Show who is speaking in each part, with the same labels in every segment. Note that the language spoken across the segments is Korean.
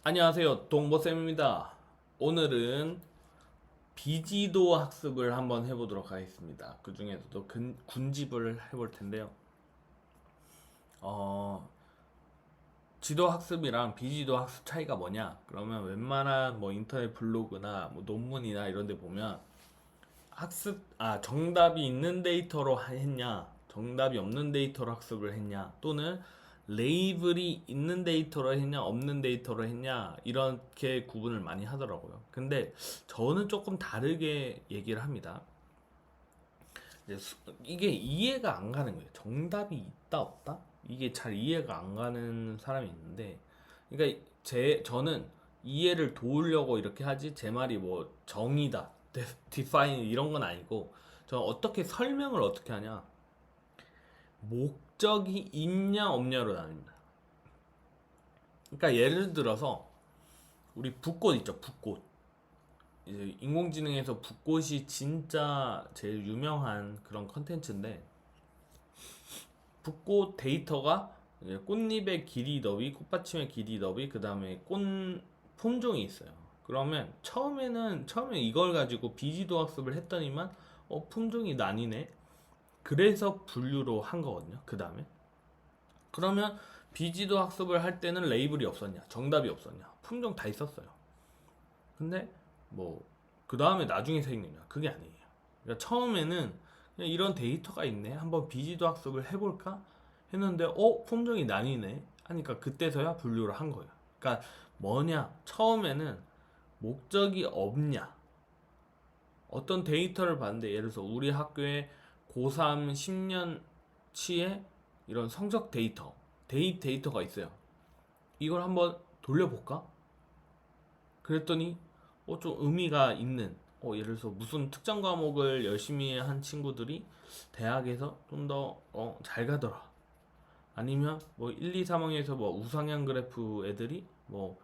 Speaker 1: 안녕하세요, 동보쌤입니다. 오늘은 비지도 학습을 한번 해보도록 하겠습니다. 그 중에서도 군집을 해볼 텐데요. 어, 지도 학습이랑 비지도 학습 차이가 뭐냐? 그러면 웬만한 뭐 인터넷 블로그나 뭐 논문이나 이런 데 보면 정답이 있는 데이터로 했냐, 정답이 없는 데이터로 학습을 했냐, 또는 레이블이 있는 데이터로 했냐, 없는 데이터로 했냐, 이렇게 구분을 많이 하더라고요. 근데 저는 조금 다르게 얘기를 합니다. 이게 이해가 안 가는 거예요. 정답이 있다, 없다? 이게 잘 이해가 안 가는 사람이 있는데, 그러니까 저는 이해를 도우려고 이렇게 하지, 제 말이 뭐 정의다, define 이런 건 아니고, 저는 어떻게 설명을 어떻게 하냐, 목적이 있냐 없냐로 나뉩니다. 그러니까 예를 들어서 우리 붓꽃 있죠, 붓꽃. 이제 인공지능에서 붓꽃이 진짜 제일 유명한 그런 컨텐츠인데, 붓꽃 데이터가 이제 꽃잎의 길이 너비, 꽃받침의 길이 너비, 그 다음에 꽃 품종이 있어요. 그러면 처음에 이걸 가지고 비지도 학습을 했더니만 품종이 나뉘네. 그래서 분류로 한 거거든요. 그 다음에 그러면 비지도 학습을 할 때는 레이블이 없었냐, 정답이 없었냐, 품종 다 있었어요. 근데 뭐 그 다음에 나중에 생겼냐, 그게 아니에요. 그러니까 처음에는 그냥 이런 데이터가 있네, 한번 비지도 학습을 해볼까 했는데 품종이 나뉘네 하니까 그때서야 분류를 한 거예요. 그러니까 뭐냐, 처음에는 목적이 없냐, 어떤 데이터를 봤는데, 예를 들어서 우리 학교에 고3 10년치의 이런 성적 데이터가 있어요. 이걸 한번 돌려볼까? 그랬더니 좀 의미가 있는, 예를 들어서 무슨 특정 과목을 열심히 한 친구들이 대학에서 좀 더 잘 가더라. 아니면 뭐 1, 2, 3학년에서 뭐 우상향 그래프 애들이 뭐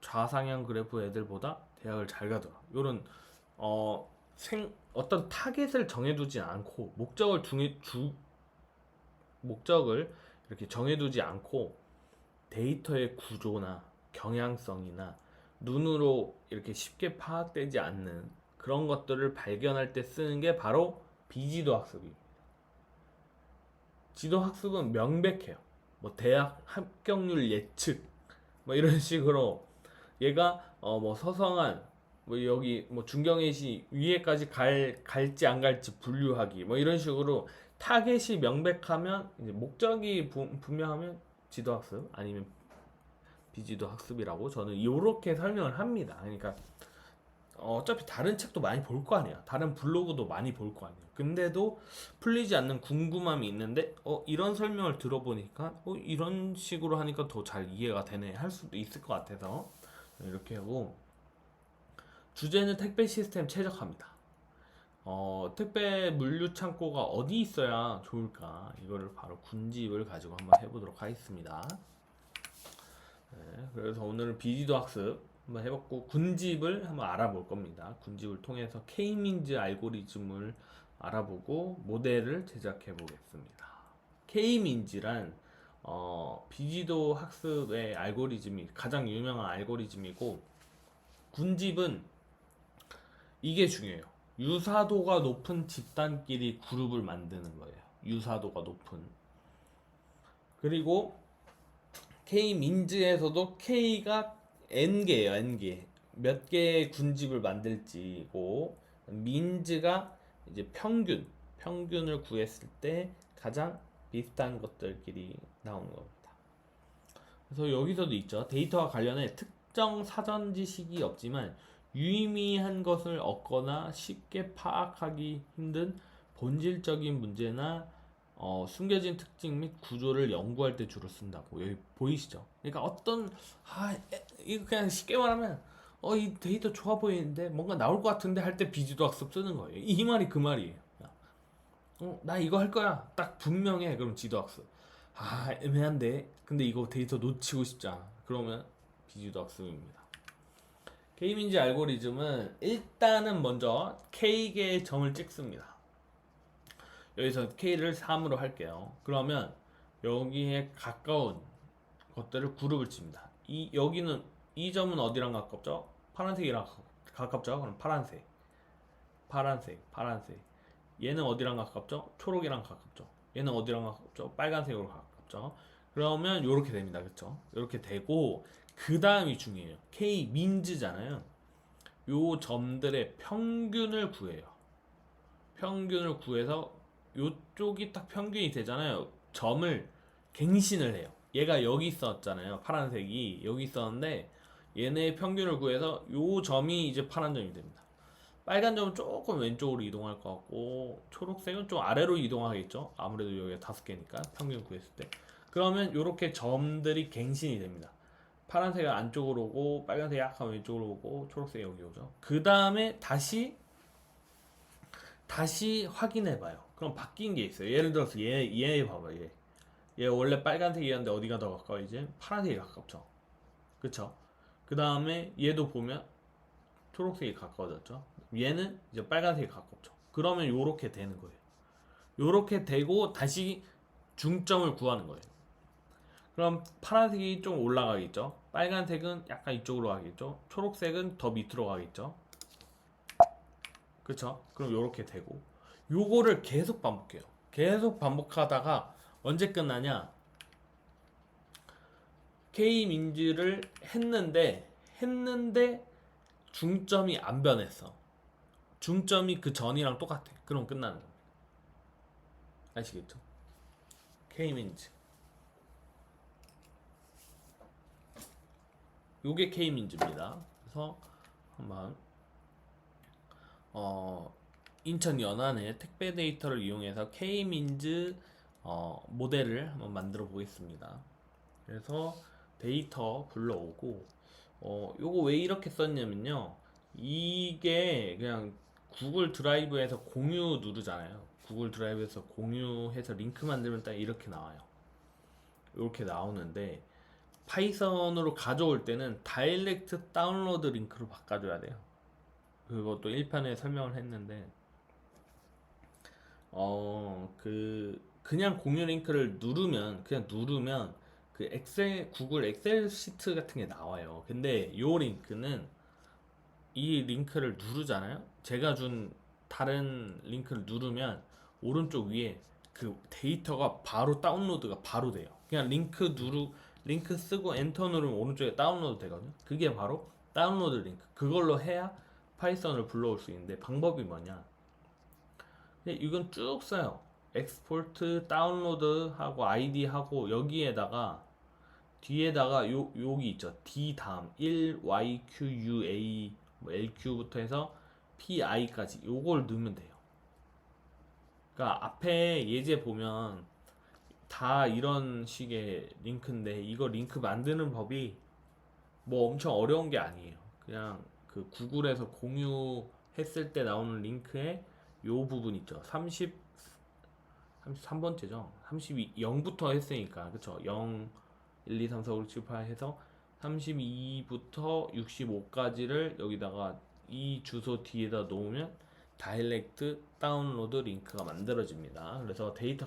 Speaker 1: 좌상향 그래프 애들보다 대학을 잘 가더라. 이런 어떤 타겟을 정해두지 않고, 목적을 이렇게 정해두지 않고, 데이터의 구조나 경향성이나 눈으로 이렇게 쉽게 파악되지 않는 그런 것들을 발견할 때 쓰는 게 바로 비지도 학습입니다. 지도 학습은 명백해요. 뭐 대학 합격률 예측 뭐 이런 식으로, 얘가 뭐 서성한, 뭐 여기 뭐 중경외시 위에까지 갈지 안 갈지 분류하기, 뭐 이런 식으로 타겟이 명백하면, 이제 목적이 분명하면 지도학습, 아니면 비지도 학습이라고 저는 이렇게 설명을 합니다. 그러니까 어차피 다른 책도 많이 볼 거 아니야, 다른 블로그도 많이 볼 거 아니야. 근데도 풀리지 않는 궁금함이 있는데 이런 설명을 들어보니까 이런 식으로 하니까 더 잘 이해가 되네 할 수도 있을 것 같아서 이렇게 하고, 주제는 택배 시스템 최적화입니다. 택배 물류 창고가 어디 있어야 좋을까, 이거를 바로 군집을 가지고 한번 해보도록 하겠습니다. 네, 그래서 오늘은 비지도 학습 한번 해봤고, 군집을 한번 알아볼 겁니다. 군집을 통해서 K민즈 알고리즘을 알아보고 모델을 제작해 보겠습니다. K민즈란 비지도 학습의 알고리즘이 가장 유명한 알고리즘이고, 군집은 이게 중요해요. 유사도가 높은 집단끼리 그룹을 만드는 거예요. 유사도가 높은. 그리고 K민즈에서도 K가 N개예요, N개. 몇 개의 군집을 만들지고, 민즈가 이제 평균을 구했을 때 가장 비슷한 것들끼리 나오는 겁니다. 그래서 여기서도 있죠. 데이터와 관련해 특정 사전 지식이 없지만 유의미한 것을 얻거나 쉽게 파악하기 힘든 본질적인 문제나 숨겨진 특징 및 구조를 연구할 때 주로 쓴다고. 여기 보이시죠? 그러니까 이거 그냥 쉽게 말하면 이 데이터 좋아 보이는데 뭔가 나올 것 같은데 할 때 비지도 학습 쓰는 거예요. 이 말이 그 말이에요. 나 이거 할 거야, 딱 분명해. 그럼 지도 학습. 애매한데 근데 이거 데이터 놓치고 싶지 않아, 그러면 비지도 학습입니다. K민지 알고리즘은 일단은 먼저 K개의 점을 찍습니다. 여기서 K를 3으로 할게요. 그러면 여기에 가까운 것들을 그룹을 칩니다. 여기는 이 점은 어디랑 가깝죠? 파란색이랑 가깝죠? 그럼 파란색. 얘는 어디랑 가깝죠? 초록이랑 가깝죠. 얘는 어디랑 가깝죠? 빨간색으로 가깝죠. 그러면 이렇게 됩니다. 그쵸? 이렇게 되고 그 다음이 중요해요. K 민즈잖아요. 요 점들의 평균을 구해요. 평균을 구해서 요쪽이 딱 평균이 되잖아요. 점을 갱신을 해요. 얘가 여기 있었잖아요. 파란색이 여기 있었는데 얘네의 평균을 구해서 요 점이 이제 파란 점이 됩니다. 빨간 점은 조금 왼쪽으로 이동할 것 같고 초록색은 좀 아래로 이동하겠죠. 아무래도 여기가 5개니까 평균 구했을 때. 그러면 이렇게 점들이 갱신이 됩니다. 파란색은 안쪽으로 오고 빨간색이 약간 왼쪽으로 오고 초록색이 여기 오죠. 그 다음에 다시 확인해봐요. 그럼 바뀐 게 있어요. 예를 들어서 얘 봐봐. 얘 원래 빨간색이었는데 어디가 더 가까워? 이제 파란색이 가깝죠. 그쵸? 그 다음에 얘도 보면 초록색이 가까워졌죠. 얘는 이제 빨간색이 가깝죠. 그러면 요렇게 되는 거예요. 요렇게 되고 다시 중점을 구하는 거예요. 그럼 파란색이 좀 올라가겠죠. 빨간색은 약간 이쪽으로 가겠죠. 초록색은 더 밑으로 가겠죠. 그쵸? 그럼 요렇게 되고 요거를 계속 반복해요. 계속 반복하다가 언제 끝나냐? K민즈를 했는데 중점이 안 변했어. 중점이 그 전이랑 똑같아. 그럼 끝나는 겁니다. 아시겠죠? K민즈. 요게 K민즈입니다. 그래서 한번 인천 연안의 택배 데이터를 이용해서 K민즈 모델을 한번 만들어 보겠습니다. 그래서 데이터 불러오고 요거 왜 이렇게 썼냐면요. 이게 그냥 구글 드라이브에서 공유 누르잖아요. 구글 드라이브에서 공유해서 링크 만들면 딱 이렇게 나와요. 이렇게 나오는데 파이썬으로 가져올 때는 다이렉트 다운로드 링크로 바꿔줘야 돼요. 그것도 1편에 설명을 했는데 그냥 공유 링크를 누르면 그 구글 엑셀 시트 같은 게 나와요. 근데 요 링크는 이 링크를 누르잖아요. 제가 준 다른 링크를 누르면 오른쪽 위에 그 데이터가 바로 다운로드가 바로 돼요. 그냥 링크 쓰고 엔터 누르면 오른쪽에 다운로드 되거든요. 그게 바로 다운로드 링크. 그걸로 해야 파이썬을 불러올 수 있는데 방법이 뭐냐? 이건 쭉 써요. 엑스포트 다운로드 하고 아이디 하고 여기에다가 뒤에다가 여기 있죠. D 다음 1 Y Q U A 뭐 LQ부터 해서 PI까지 요걸 넣으면 돼요. 그러니까 앞에 예제 보면 다 이런 식의 링크인데 이거 링크 만드는 법이 뭐 엄청 어려운 게 아니에요. 그냥 그 구글에서 공유했을 때 나오는 링크에 요 부분 있죠. 33번째죠. 32, 0부터 했으니까. 그쵸? 0, 1, 2, 3, 4, 5, 6, 7, 8 해서 32부터 65까지를 여기다가 이 주소 뒤에다 놓으면 다이렉트 다운로드 링크가 만들어집니다. 그래서 데이터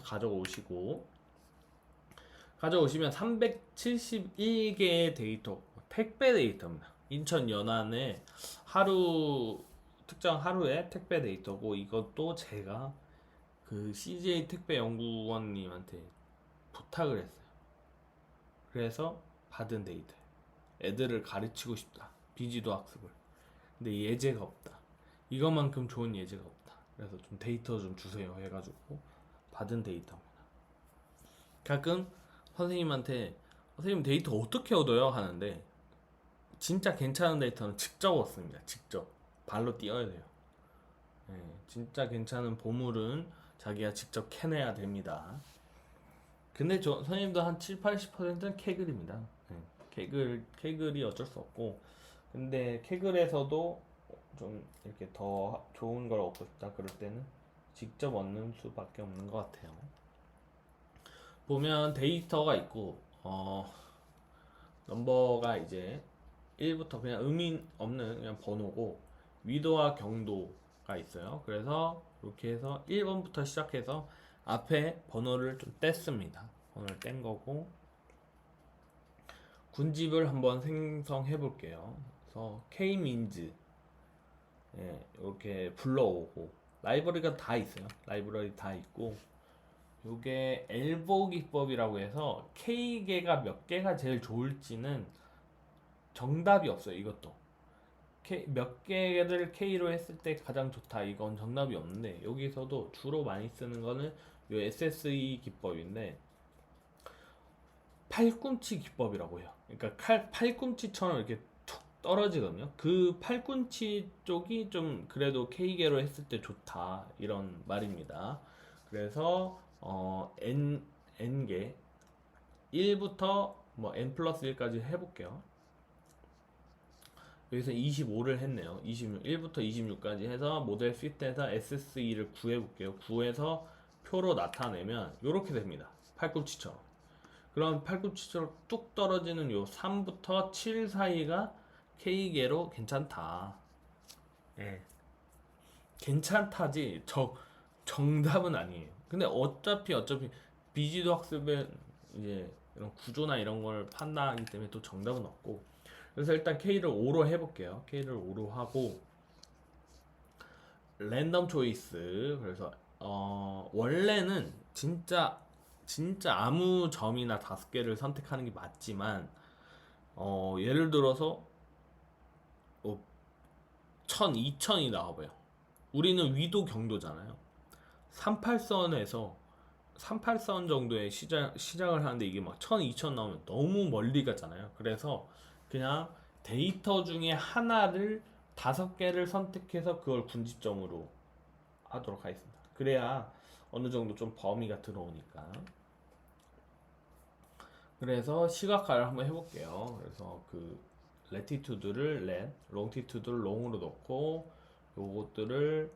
Speaker 1: 가져오시면 371개의 데이터, 택배 데이터입니다. 인천 연안에 특정 하루의 택배 데이터고 이것도 제가 그 CJ 택배 연구원님한테 부탁을 했어요. 그래서 받은 데이터. 애들을 가르치고 싶다. 비지도 학습을. 근데 예제가 없다. 이것만큼 좋은 예제가 없다. 그래서 좀 데이터 좀 주세요 해가지고 받은 데이터입니다. 가끔 선생님한테 선생님 데이터 어떻게 얻어요? 하는데 진짜 괜찮은 데이터는 직접 얻습니다. 직접 발로 뛰어야 돼요. 네, 진짜 괜찮은 보물은 자기가 직접 캐내야 됩니다. 근데 선생님도 한 7, 80%는 케글입니다. 네, 케글이 어쩔 수 없고 근데 케글에서도 좀 이렇게 더 좋은 걸 얻고 싶다 그럴 때는 직접 얻는 수밖에 없는 것 같아요. 보면 데이터가 있고 넘버가 이제 1부터 그냥 의미 없는 그냥 번호고 위도와 경도가 있어요. 그래서 이렇게 해서 1번부터 시작해서 앞에 번호를 좀 뗐습니다. 번호를 뗀 거고 군집을 한번 생성해 볼게요. 그래서 K민즈 이렇게 불러오고 라이브러리가 다 있어요. 라이브러리 다 있고 요게 엘보 기법이라고 해서 K개가 몇 개가 제일 좋을지는 정답이 없어요. 이것도 몇 개를 K로 했을 때 가장 좋다 이건 정답이 없는데 여기서도 주로 많이 쓰는 거는 요 SSE 기법인데 팔꿈치 기법이라고 해요. 그러니까 팔꿈치처럼 이렇게 툭 떨어지거든요. 그 팔꿈치 쪽이 좀 그래도 K개로 했을 때 좋다 이런 말입니다. 그래서 N개 1부터 뭐 N 플러스 1까지 해볼게요. 여기서 25를 했네요. 26, 1부터 26까지 해서 모델 핏에서 SSE를 구해볼게요. 구해서 표로 나타내면 이렇게 됩니다. 팔꿈치처럼. 그럼 팔꿈치처럼 뚝 떨어지는 요 3부터 7 사이가 K개로 괜찮다. 예. 괜찮다지 정답은 아니에요. 근데 어차피 비지도 학습은 이제 이런 구조나 이런 걸 판단하기 때문에 또 정답은 없고 그래서 일단 K를 5로 해볼게요. K를 5로 하고 랜덤 초이스 그래서 원래는 진짜 아무 점이나 5개를 선택하는 게 맞지만 예를 들어서 1000, 2000이 나와봐요. 우리는 위도 경도잖아요. 38선에서 38선 정도의 시작을 하는데 이게 막 1000, 2000 나오면 너무 멀리 가잖아요. 그래서 그냥 데이터 중에 하나를 5개를 선택해서 그걸 군집점으로 하도록 하겠습니다. 그래야 어느 정도 좀 범위가 들어오니까. 그래서 시각화를 한번 해볼게요. 그래서 그 레티튜드를 렛, 롱티튜드를 롱으로 넣고 요것들을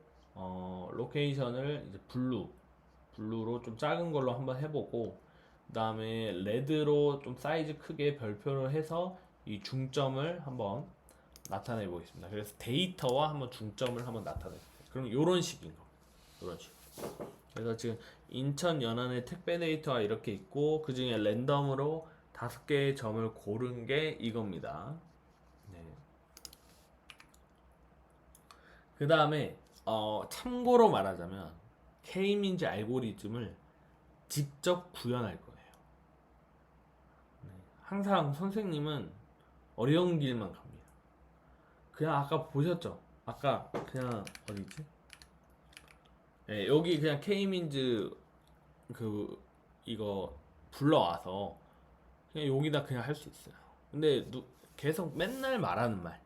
Speaker 1: 로케이션을 이제 블루로 좀 작은 걸로 한번 해보고 그 다음에 레드로 좀 사이즈 크게 별표를 해서 이 중점을 한번 나타내 보겠습니다. 그래서 데이터와 한번 중점을 한번 나타내볼게요. 그럼 요런 식인 거. 요런 식. 그래서 지금 인천 연안의 택배 데이터가 이렇게 있고 그 중에 랜덤으로 5개의 점을 고른 게 이겁니다. 네. 그 다음에 참고로 말하자면 K민즈 알고리즘을 직접 구현할 거예요. 네. 항상 선생님은 어려운 길만 갑니다. 그냥 아까 보셨죠? 아까 그냥 어디지? 네, 여기 그냥 K민즈 이거 불러와서 그냥 여기다 그냥 할 수 있어요. 근데 계속 맨날 말하는 말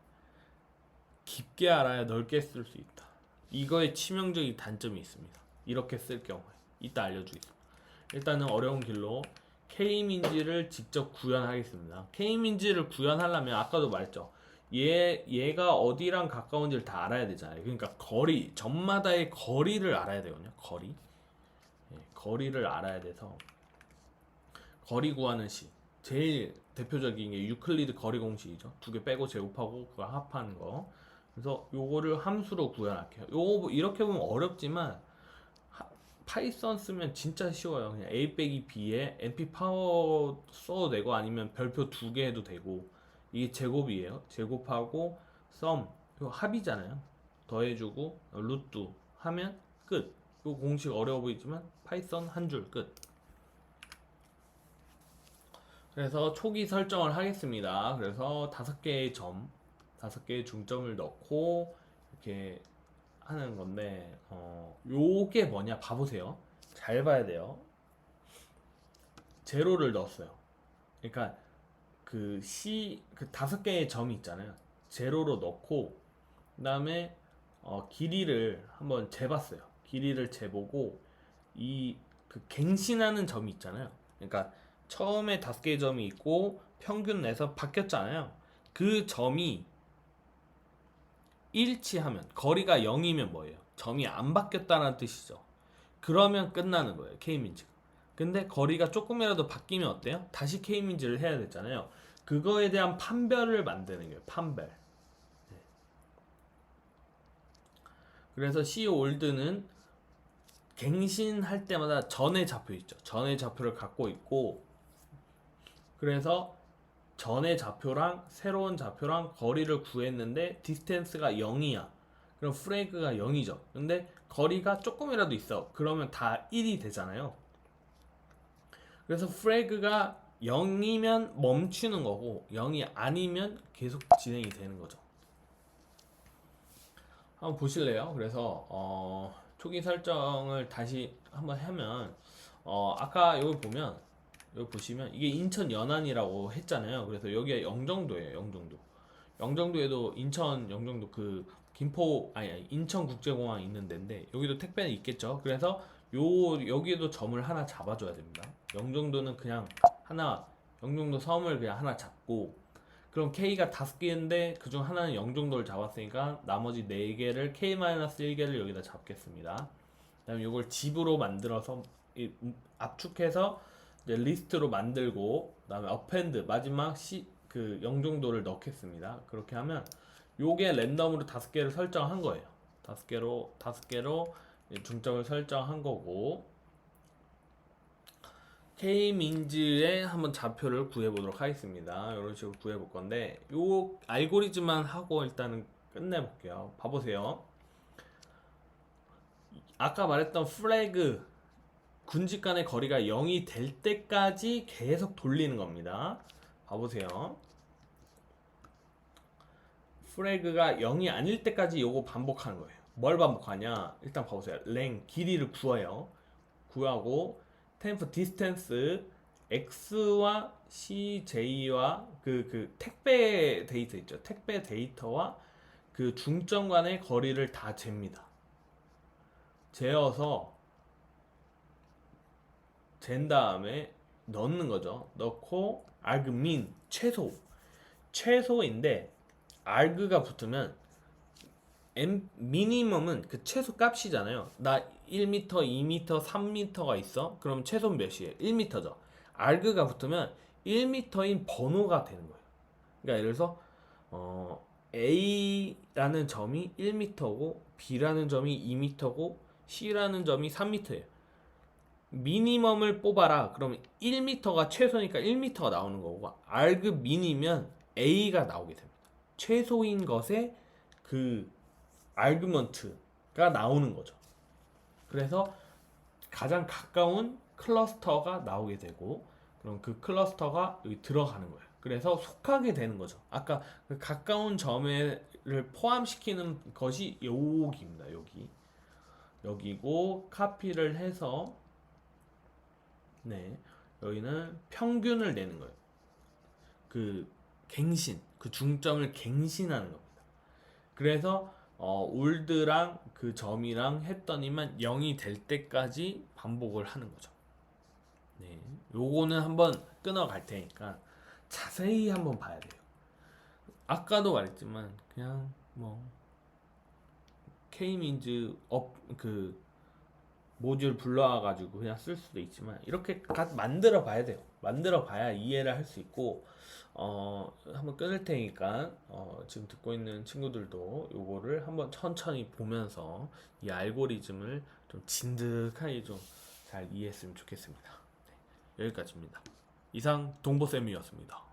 Speaker 1: 깊게 알아야 넓게 쓸 수 있다. 이거에 치명적인 단점이 있습니다. 이렇게 쓸 경우에 이따 알려주겠습니다. 일단은 어려운 길로 K민지를 직접 구현하겠습니다. K민지를 구현하려면 아까도 말했죠. 얘가 어디랑 가까운지를 다 알아야 되잖아요. 그러니까 점마다의 거리를 알아야 되거든요. 거리를 알아야 돼서 거리 구하는 식 제일 대표적인 게 유클리드 거리 공식이죠. 2개 빼고 제곱하고 그거 합하는 거. 그래서 요거를 함수로 구현할게요. 요거 이렇게 보면 어렵지만 파이썬 쓰면 진짜 쉬워요. 그냥 a 빼기 b에 np 파워 써도 되고 아니면 별표 2개 해도 되고 이게 제곱이에요. 제곱하고 썸 이거 합이잖아요. 더해주고 루트 하면 끝. 요 공식 어려워 보이지만 파이썬 한 줄 끝. 그래서 초기 설정을 하겠습니다. 그래서 5개의 점, 5개의 중점을 넣고 이렇게 하는 건데 요게 뭐냐 봐보세요. 잘 봐야 돼요. 제로를 넣었어요. 그러니까 그 5개의 점이 있잖아요. 제로로 넣고 그 다음에 길이를 한번 재봤어요. 길이를 재보고 그 갱신하는 점이 있잖아요. 그러니까 처음에 5개의 점이 있고 평균 내서 바뀌었잖아요. 그 점이 일치하면 거리가 0이면 뭐예요? 점이 안 바뀌었다는 뜻이죠. 그러면 끝나는 거예요. K민지가. 근데 거리가 조금이라도 바뀌면 어때요? 다시 K민지를 해야 되잖아요. 그거에 대한 판별을 만드는 거예요. 판별. 그래서 COLD는 갱신할 때마다 전의 좌표 있죠. 전의 좌표를 갖고 있고 그래서 전의 좌표랑 새로운 좌표랑 거리를 구했는데 디스텐스가 0이야. 그럼 프레그가 0이죠. 근데 거리가 조금이라도 있어. 그러면 다 1이 되잖아요. 그래서 프레그가 0이면 멈추는 거고 0이 아니면 계속 진행이 되는 거죠. 한번 보실래요? 그래서 초기 설정을 다시 한번 하면 아까 여기 보면 여기 보시면 이게 인천 연안이라고 했잖아요. 그래서 여기가 영종도예요. 영종도. 영종도에도 인천 영종도 그 김포 아니 인천국제공항 있는 데인데 여기도 택배는 있겠죠. 그래서 여기에도 점을 하나 잡아줘야 됩니다. 영종도는 그냥 하나 영종도 섬을 그냥 하나 잡고 그럼 K가 5개인데 그중 하나는 영종도를 잡았으니까 나머지 4개를 K-1개를 여기다 잡겠습니다. 그다음에 이걸 집으로 만들어서 압축해서 이제 리스트로 만들고 그다음에 append 마지막 그 영종도를 넣겠습니다. 그렇게 하면 요게 랜덤으로 5개를 설정한 거예요. 5개로 중점을 설정한 거고 K-민즈의 한번 좌표를 구해보도록 하겠습니다. 이런 식으로 구해볼 건데 요 알고리즘만 하고 일단은 끝내볼게요. 봐보세요. 아까 말했던 플래그 군집 간의 거리가 0이 될 때까지 계속 돌리는 겁니다. 봐보세요. 플래그가 0이 아닐 때까지 요거 반복하는 거예요. 뭘 반복하냐? 일단 봐보세요. 랭 길이를 구해요. 구하고 temp distance x와 cj와 그 택배 데이터 있죠. 택배 데이터와 그 중점 간의 거리를 다 잽니다. 재어서 잰 다음에 넣는 거죠. 넣고 argmin 최소인데 arg가 붙으면 미니멈은 그 최소 값이잖아요. 나 1m, 2m, 3m가 있어? 그럼 최소 몇이에요? 1m죠. arg가 붙으면 1m인 번호가 되는 거예요. 그러니까 예를 들어서 A라는 점이 1m고 B라는 점이 2m고 C라는 점이 3m예요. 미니멈을 뽑아라. 그러면 1m가 최소니까 1m가 나오는 거고 arg min이면 A가 나오게 됩니다. 최소인 것에 그 아규먼트가 나오는 거죠. 그래서 가장 가까운 클러스터가 나오게 되고 그럼 그 클러스터가 여기 들어가는 거예요. 그래서 속하게 되는 거죠. 아까 그 가까운 점을 포함시키는 것이 여기입니다. 여기고 카피를 해서 여기는 평균을 내는 거예요. 그 중점을 갱신하는 겁니다. 그래서 올드랑 그 점이랑 했더니만 0이 될 때까지 반복을 하는 거죠. 요거는 한번 끊어갈 테니까 자세히 한번 봐야 돼요. 아까도 말했지만 그냥 뭐 K민즈 그 모듈 불러와가지고 그냥 쓸 수도 있지만 이렇게 만들어 봐야 돼요. 만들어 봐야 이해를 할 수 있고 한번 끊을 테니까 지금 듣고 있는 친구들도 요거를 한번 천천히 보면서 이 알고리즘을 좀 진득하게 좀 잘 이해했으면 좋겠습니다. 여기까지입니다. 이상 동보쌤이었습니다.